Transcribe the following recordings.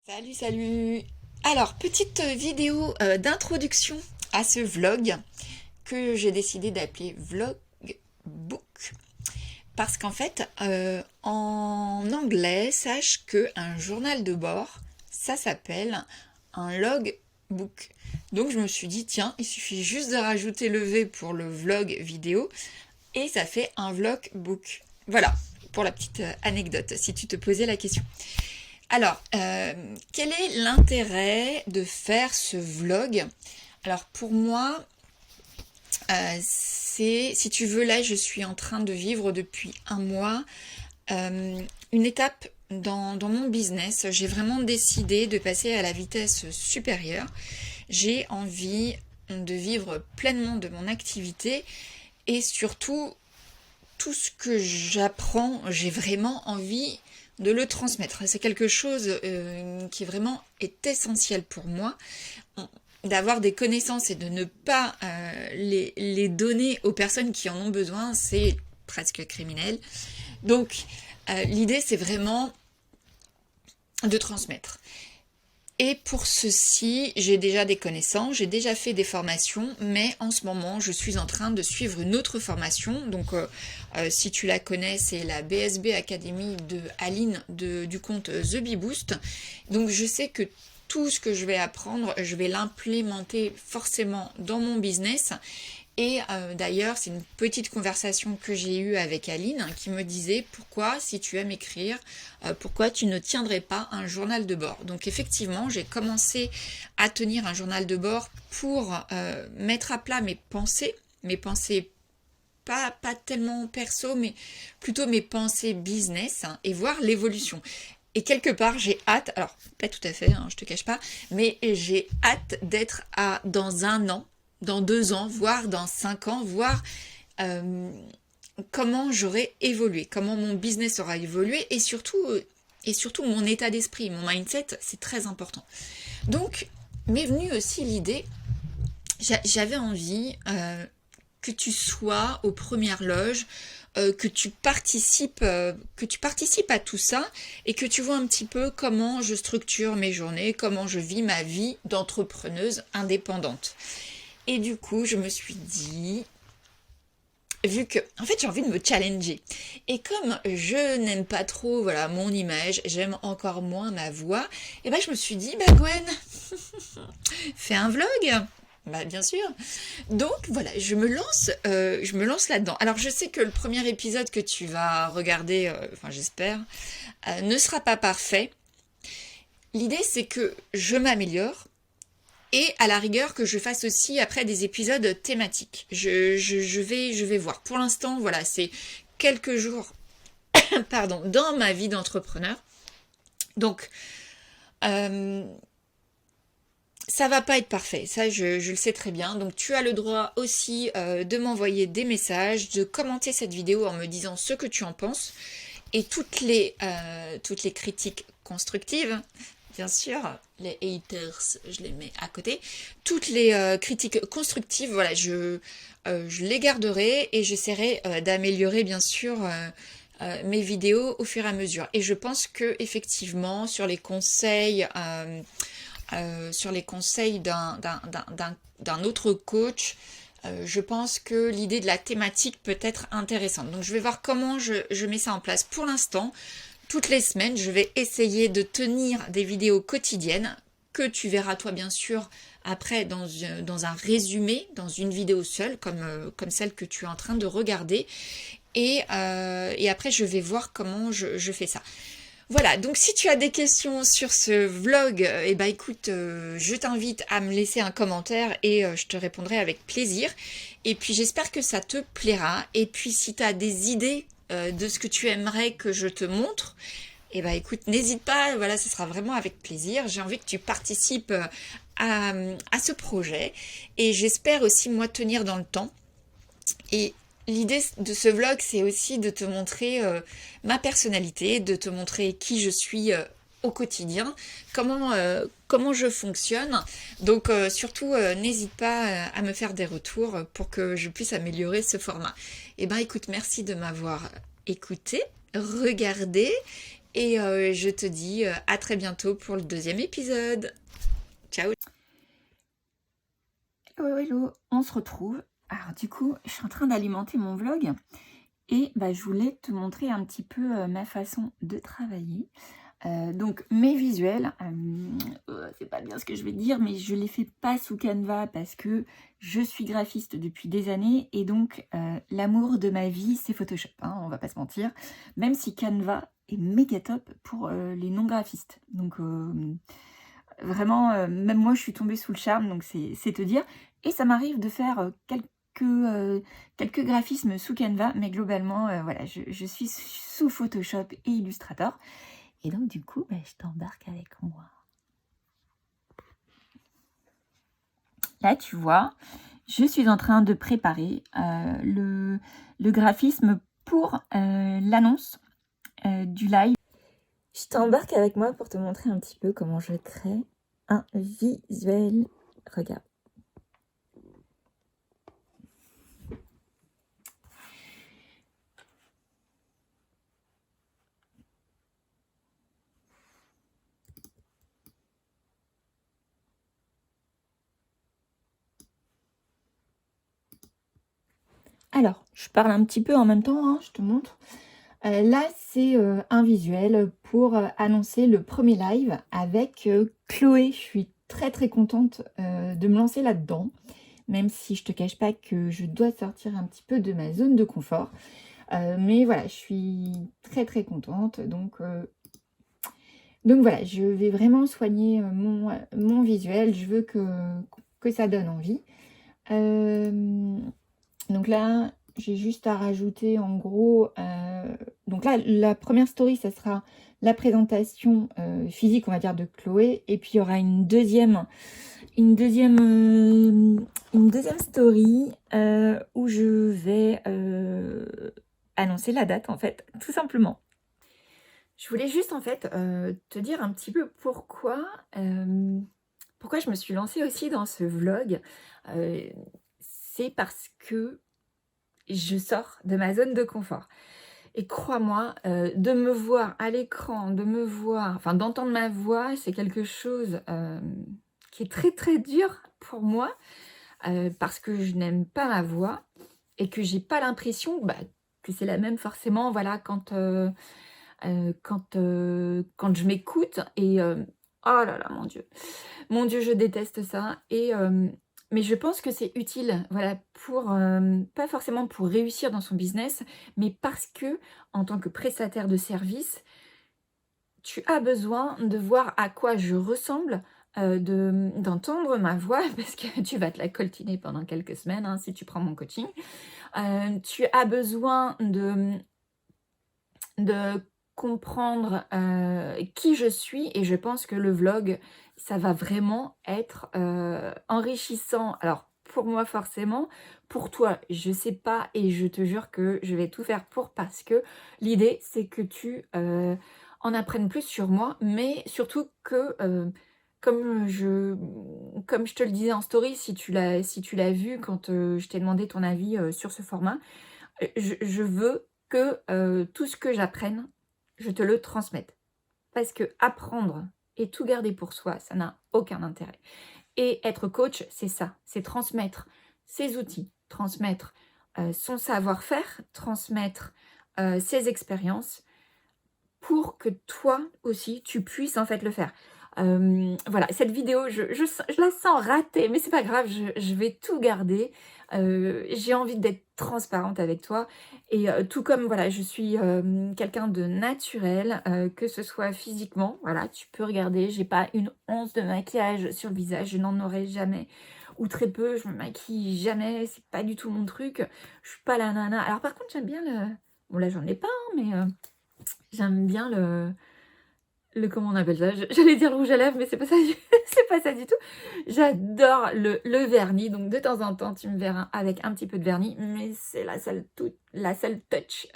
Salut, salut! Alors, petite vidéo d'introduction à ce vlog que j'ai décidé d'appeler Vlog Book. Parce qu'en fait, en anglais, sache qu'un journal de bord, ça s'appelle un logbook. Donc je me suis dit, tiens, il suffit juste de rajouter le V pour le vlog vidéo et ça fait un vlog book. Voilà, pour la petite anecdote, si tu te posais la question. Alors, quel est l'intérêt de faire ce vlog? Alors pour moi, c'est, si tu veux, là je suis en train de vivre depuis un mois une étape dans mon business. J'ai vraiment décidé de passer à la vitesse supérieure. J'ai envie de vivre pleinement de mon activité et surtout tout ce que j'apprends, j'ai vraiment envie de le transmettre. C'est quelque chose qui vraiment est essentiel pour moi, d'avoir des connaissances et de ne pas les donner aux personnes qui en ont besoin, c'est presque criminel. Donc l'idée c'est vraiment de transmettre. Et pour ceci, j'ai déjà des connaissances, j'ai déjà fait des formations, mais en ce moment, je suis en train de suivre une autre formation. Donc, si tu la connais, c'est la BSB Academy de Aline du compte The Bee Boost. Donc, je sais que tout ce que je vais apprendre, je vais l'implémenter forcément dans mon business. Et d'ailleurs, c'est une petite conversation que j'ai eue avec Aline qui me disait pourquoi, si tu aimes écrire, pourquoi tu ne tiendrais pas un journal de bord. Donc effectivement, j'ai commencé à tenir un journal de bord pour mettre à plat mes pensées pas tellement perso, mais plutôt mes pensées business hein, et voir l'évolution. Et quelque part, j'ai hâte, alors pas tout à fait, hein, je te cache pas, mais j'ai hâte d'être dans un an, dans 2 ans, voire dans 5 ans, voir comment j'aurai évolué, comment mon business aura évolué et surtout mon état d'esprit, mon mindset, c'est très important. Donc, m'est venue aussi l'idée, j'avais envie que tu sois aux premières loges, que tu participes à tout ça et que tu vois un petit peu comment je structure mes journées, comment je vis ma vie d'entrepreneuse indépendante. Et du coup, je me suis dit, vu que, en fait, j'ai envie de me challenger. Et comme je n'aime pas trop, voilà, mon image, j'aime encore moins ma voix, et ben je me suis dit, bah Gwen, fais un vlog. Bah bien sûr. Donc voilà, je me lance là-dedans. Alors je sais que le premier épisode que tu vas regarder, enfin j'espère, ne sera pas parfait. L'idée c'est que je m'améliore et à la rigueur que je fasse aussi après des épisodes thématiques. Je vais voir. Pour l'instant, voilà, c'est quelques jours, pardon, dans ma vie d'entrepreneur. Donc ça va pas être parfait, ça je le sais très bien. Donc tu as le droit aussi de m'envoyer des messages, de commenter cette vidéo en me disant ce que tu en penses. Et toutes les critiques constructives, bien sûr, les haters, je les mets à côté. Toutes les critiques constructives, voilà, je les garderai et j'essaierai d'améliorer bien sûr mes vidéos au fur et à mesure. Et je pense que effectivement sur les conseils d'un autre coach, je pense que l'idée de la thématique peut être intéressante. Donc je vais voir comment je mets ça en place. Pour l'instant, toutes les semaines, je vais essayer de tenir des vidéos quotidiennes que tu verras toi bien sûr après dans un résumé, dans une vidéo seule, comme celle que tu es en train de regarder. Et après, je vais voir comment je fais ça. Voilà, donc si tu as des questions sur ce vlog, eh ben écoute, je t'invite à me laisser un commentaire et je te répondrai avec plaisir. Et puis j'espère que ça te plaira. Et puis si tu as des idées de ce que tu aimerais que je te montre, eh ben écoute, n'hésite pas, voilà, ce sera vraiment avec plaisir. J'ai envie que tu participes à ce projet et j'espère aussi moi tenir dans le temps. Et l'idée de ce vlog, c'est aussi de te montrer ma personnalité, de te montrer qui je suis au quotidien, comment je fonctionne. Donc surtout, n'hésite pas à me faire des retours pour que je puisse améliorer ce format. Et ben écoute, merci de m'avoir écouté, regardé Et je te dis à très bientôt pour le deuxième épisode. Ciao. Hello, hello, on se retrouve. Alors du coup, je suis en train d'alimenter mon vlog et je voulais te montrer un petit peu ma façon de travailler. Donc mes visuels, c'est pas bien ce que je vais dire, mais je les fais pas sous Canva parce que je suis graphiste depuis des années et donc l'amour de ma vie c'est Photoshop, hein, on va pas se mentir, même si Canva est méga top pour les non-graphistes. Donc vraiment, même moi je suis tombée sous le charme, donc c'est te dire. Et ça m'arrive de faire quelques graphismes sous Canva, mais globalement, voilà, je suis sous Photoshop et Illustrator. Et donc, du coup, je t'embarque avec moi. Là, tu vois, je suis en train de préparer le graphisme pour l'annonce du live. Je t'embarque avec moi pour te montrer un petit peu comment je crée un visuel. Regarde. Alors, je parle un petit peu en même temps, hein, je te montre. Là, c'est un visuel pour annoncer le premier live avec Chloé. Je suis très très contente de me lancer là-dedans, même si je te cache pas que je dois sortir un petit peu de ma zone de confort. Mais voilà, je suis très très contente. Donc voilà, je vais vraiment soigner mon visuel. Je veux que ça donne envie. Donc là, j'ai juste à rajouter en gros... donc là, la première story, ça sera la présentation physique, on va dire, de Chloé. Et puis, il y aura une deuxième story où je vais annoncer la date, en fait, tout simplement. Je voulais juste, en fait, te dire un petit peu pourquoi je me suis lancée aussi dans ce vlog. C'est parce que je sors de ma zone de confort. Et crois-moi, de me voir à l'écran, d'entendre ma voix, c'est quelque chose qui est très très dur pour moi parce que je n'aime pas ma voix et que j'ai pas l'impression que c'est la même forcément, voilà, quand je m'écoute et oh là là, mon Dieu, je déteste ça. Mais je pense que c'est utile, voilà, pour pas forcément pour réussir dans son business, mais parce que en tant que prestataire de service, tu as besoin de voir à quoi je ressemble, d'entendre ma voix, parce que tu vas te la coltiner pendant quelques semaines hein, si tu prends mon coaching. Tu as besoin de comprendre qui je suis et je pense que le vlog, ça va vraiment être enrichissant. Alors, pour moi forcément, pour toi, je sais pas et je te jure que je vais tout faire pour parce que l'idée, c'est que tu en apprennes plus sur moi, mais surtout que... comme je te le disais en story, si tu l'as vu quand je t'ai demandé ton avis sur ce format, je veux que tout ce que j'apprenne, je te le transmette. Parce que apprendre et tout garder pour soi, ça n'a aucun intérêt. Et être coach, c'est ça, c'est transmettre ses outils, transmettre son savoir-faire, transmettre ses expériences pour que toi aussi, tu puisses en fait le faire. Voilà, cette vidéo, je la sens ratée, mais c'est pas grave, je vais tout garder. J'ai envie d'être transparente avec toi. Et tout comme, voilà, je suis quelqu'un de naturel, que ce soit physiquement, voilà, tu peux regarder, j'ai pas une once de maquillage sur le visage, je n'en aurai jamais. Ou très peu, je me maquille jamais, c'est pas du tout mon truc. Je suis pas la nana. Alors par contre, j'aime bien le... Bon là, j'en ai pas, hein, mais... j'aime bien comment on appelle ça, j'allais dire le rouge à lèvres, mais c'est pas ça, c'est pas ça du tout. J'adore le vernis, donc de temps en temps, tu me verras avec un petit peu de vernis, mais c'est la seule touch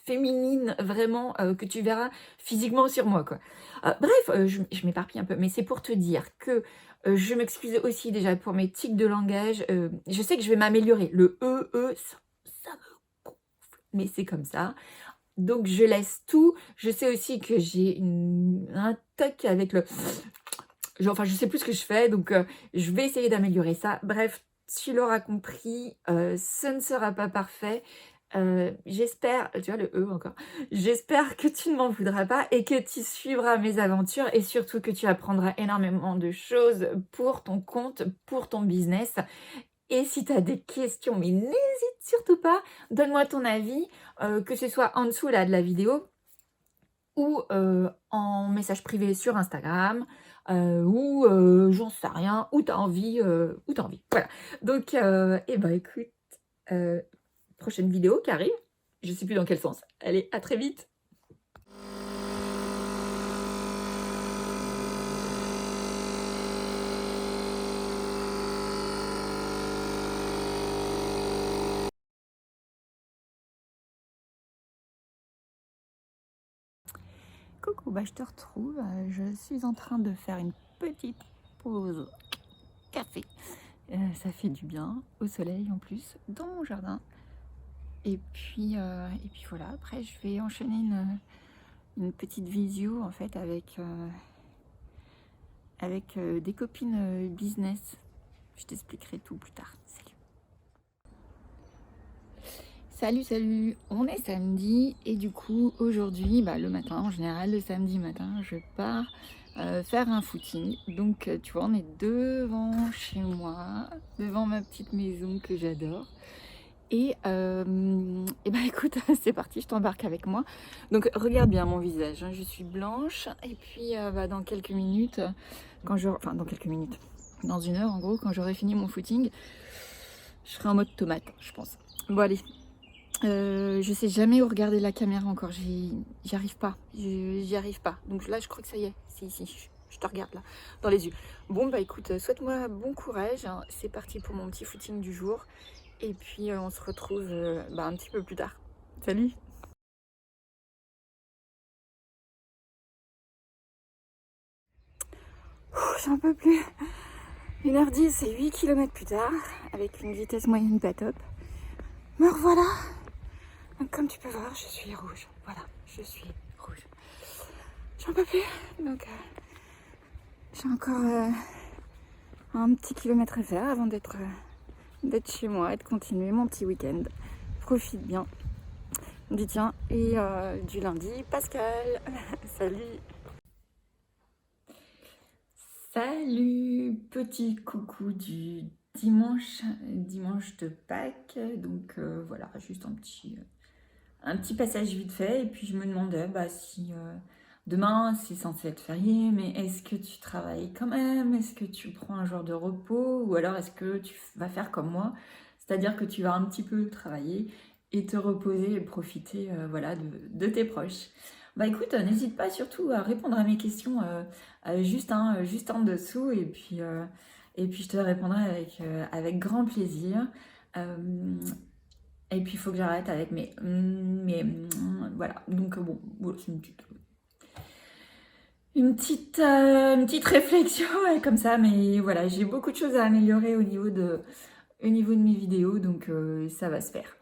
féminine vraiment que tu verras physiquement sur moi, quoi. Bref, je m'éparpille un peu, mais c'est pour te dire que je m'excuse aussi déjà pour mes tics de langage. Je sais que je vais m'améliorer. Le ça me gonfle, mais c'est comme ça. Donc je laisse tout. Je sais aussi que j'ai un toc avec le... Enfin, je sais plus ce que je fais, donc je vais essayer d'améliorer ça. Bref, tu l'auras compris, ce ne sera pas parfait. J'espère, tu vois le E encore, j'espère que tu ne m'en voudras pas et que tu suivras mes aventures et surtout que tu apprendras énormément de choses pour ton compte, pour ton business. Et si tu as des questions, mais n'hésite surtout pas, donne-moi ton avis, que ce soit en dessous là de la vidéo ou en message privé sur Instagram, ou j'en sais rien, où tu as envie, où tu envie. Voilà. Donc, et bah écoute, prochaine vidéo qui arrive, je sais plus dans quel sens. Allez, à très vite. Coucou, bah je te retrouve. Je suis en train de faire une petite pause café. Ça fait du bien, au soleil en plus, dans mon jardin. Et puis voilà, après je vais enchaîner une petite visio en fait avec des copines business. Je t'expliquerai tout plus tard. Salut. Salut, on est samedi et du coup aujourd'hui, le matin, en général le samedi matin, je pars faire un footing. Donc tu vois, on est devant chez moi, devant ma petite maison que j'adore. Et écoute, c'est parti, je t'embarque avec moi. Donc regarde bien mon visage, hein, je suis blanche et puis dans quelques minutes, dans quelques minutes, dans 1 heure en gros, quand j'aurai fini mon footing, je serai en mode tomate, je pense. Bon allez, je sais jamais où regarder la caméra encore, j'y arrive pas, j'y arrive pas. Donc là je crois que ça y est, c'est ici, je te regarde là, dans les yeux. Bon bah écoute, souhaite-moi bon courage, hein. C'est parti pour mon petit footing du jour. Et puis on se retrouve un petit peu plus tard. Salut! J'en peux plus. 1h10 et 8 km plus tard, avec une vitesse moyenne pas top. Me revoilà. Donc comme tu peux voir, je suis rouge. Voilà, je suis rouge. J'en peux plus. Donc j'ai encore un petit kilomètre à faire avant d'être chez moi et de continuer mon petit week-end. Profite bien du tien et du lundi. Pascal, salut! Salut, petit coucou du dimanche de Pâques. Donc voilà, juste un petit passage vite fait. Et puis je me demandais si demain c'est censé être férié, mais est-ce que tu travailles quand même? Est-ce que tu prends un jour de repos? Ou alors est-ce que tu vas faire comme moi? C'est-à-dire que tu vas un petit peu travailler et te reposer et profiter voilà, de tes proches. Bah écoute, n'hésite pas surtout à répondre à mes questions juste en dessous et puis je te répondrai avec grand plaisir. Et puis il faut que j'arrête avec voilà. Donc bon, c'est une petite réflexion ouais, comme ça, mais voilà, j'ai beaucoup de choses à améliorer au niveau de mes vidéos, donc ça va se faire.